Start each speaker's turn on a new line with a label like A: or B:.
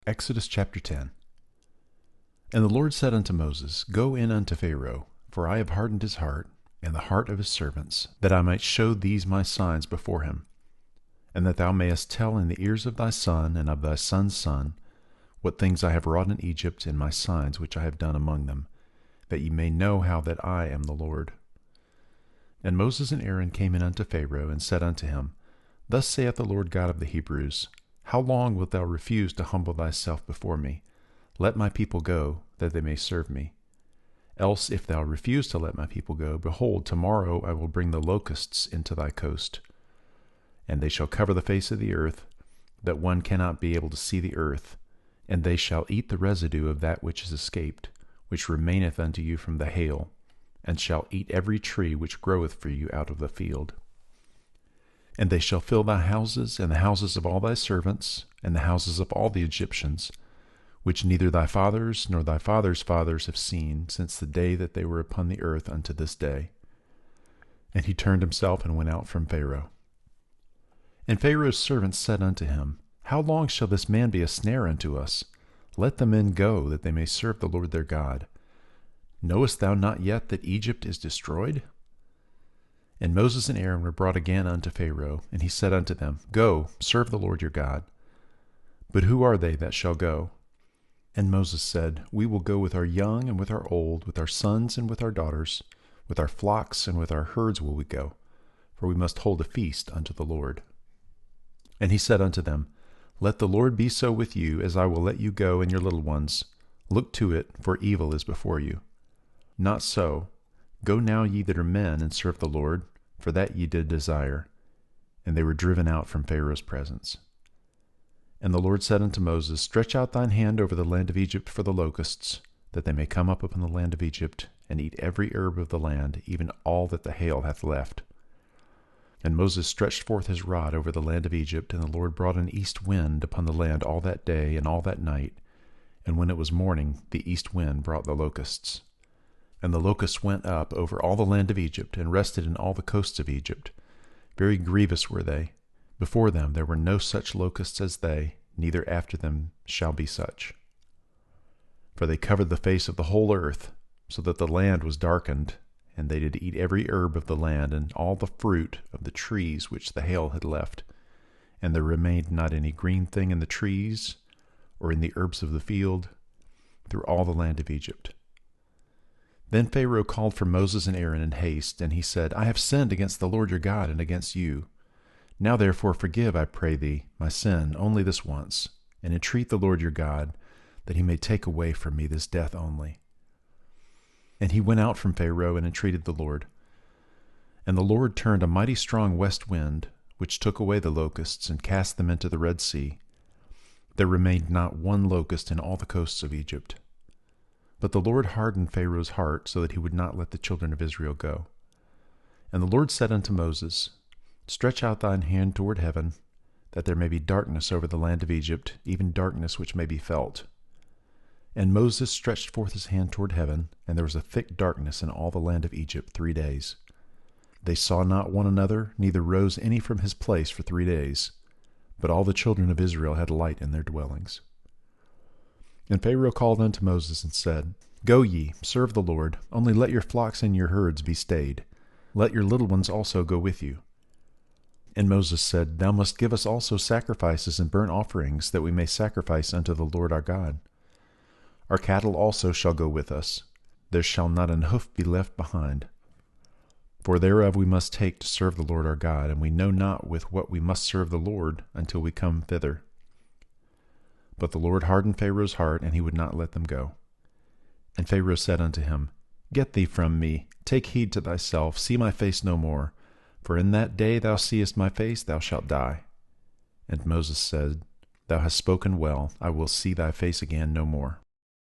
A: Exodus chapter 10. And the Lord said unto Moses, Go in unto Pharaoh, for I have hardened his heart, and the heart of his servants, that I might show these my signs before him, and that thou mayest tell in the ears of thy son and of thy son's son what things I have wrought in Egypt, and my signs which I have done among them, that ye may know how that I am the Lord. And Moses and Aaron came in unto Pharaoh, and said unto him, Thus saith the Lord God of the Hebrews, How long wilt thou refuse to humble thyself before me? Let my people go, that they may serve me. Else, if thou refuse to let my people go, behold, tomorrow I will bring the locusts into thy coast. And they shall cover the face of the earth, that one cannot be able to see the earth, and they shall eat the residue of that which is escaped, which remaineth unto you from the hail, and shall eat every tree which groweth for you out of the field. And they shall fill thy houses, and the houses of all thy servants, and the houses of all the Egyptians, which neither thy fathers nor thy fathers' fathers have seen, since the day that they were upon the earth unto this day. And he turned himself and went out from Pharaoh. And Pharaoh's servants said unto him, How long shall this man be a snare unto us? Let the men go, that they may serve the Lord their God. Knowest thou not yet that Egypt is destroyed? And Moses and Aaron were brought again unto Pharaoh, and he said unto them, Go, serve the Lord your God. But who are they that shall go? And Moses said, We will go with our young and with our old, with our sons and with our daughters, with our flocks and with our herds will we go, for we must hold a feast unto the Lord. And he said unto them, Let the Lord be so with you, as I will let you go and your little ones. Look to it, for evil is before you. Not so. Go now ye that are men, and serve the Lord, for that ye did desire. And they were driven out from Pharaoh's presence. And the Lord said unto Moses, Stretch out thine hand over the land of Egypt for the locusts, that they may come up upon the land of Egypt, and eat every herb of the land, even all that the hail hath left. And Moses stretched forth his rod over the land of Egypt, and the Lord brought an east wind upon the land all that day and all that night. And when it was morning, the east wind brought the locusts. And the locusts went up over all the land of Egypt, and rested in all the coasts of Egypt. Very grievous were they. Before them there were no such locusts as they, neither after them shall be such. For they covered the face of the whole earth, so that the land was darkened, and they did eat every herb of the land, and all the fruit of the trees which the hail had left. And there remained not any green thing in the trees, or in the herbs of the field, through all the land of Egypt. Then Pharaoh called for Moses and Aaron in haste, and he said, I have sinned against the Lord your God and against you. Now therefore forgive, I pray thee, my sin only this once, and entreat the Lord your God, that he may take away from me this death only. And he went out from Pharaoh and entreated the Lord. And the Lord turned a mighty strong west wind, which took away the locusts and cast them into the Red Sea. There remained not one locust in all the coasts of Egypt. But the Lord hardened Pharaoh's heart, so that he would not let the children of Israel go. And the Lord said unto Moses, Stretch out thine hand toward heaven, that there may be darkness over the land of Egypt, even darkness which may be felt. And Moses stretched forth his hand toward heaven, and there was a thick darkness in all the land of Egypt 3 days. They saw not one another, neither rose any from his place for 3 days. But all the children of Israel had light in their dwellings. And Pharaoh called unto Moses and said, Go ye, serve the Lord, only let your flocks and your herds be stayed. Let your little ones also go with you. And Moses said, Thou must give us also sacrifices and burnt offerings, that we may sacrifice unto the Lord our God. Our cattle also shall go with us. There shall not an hoof be left behind. For thereof we must take to serve the Lord our God, and we know not with what we must serve the Lord until we come thither. But the Lord hardened Pharaoh's heart, and he would not let them go. And Pharaoh said unto him, Get thee from me, take heed to thyself, see my face no more. For in that day thou seest my face, thou shalt die. And Moses said, Thou hast spoken well, I will see thy face again no more.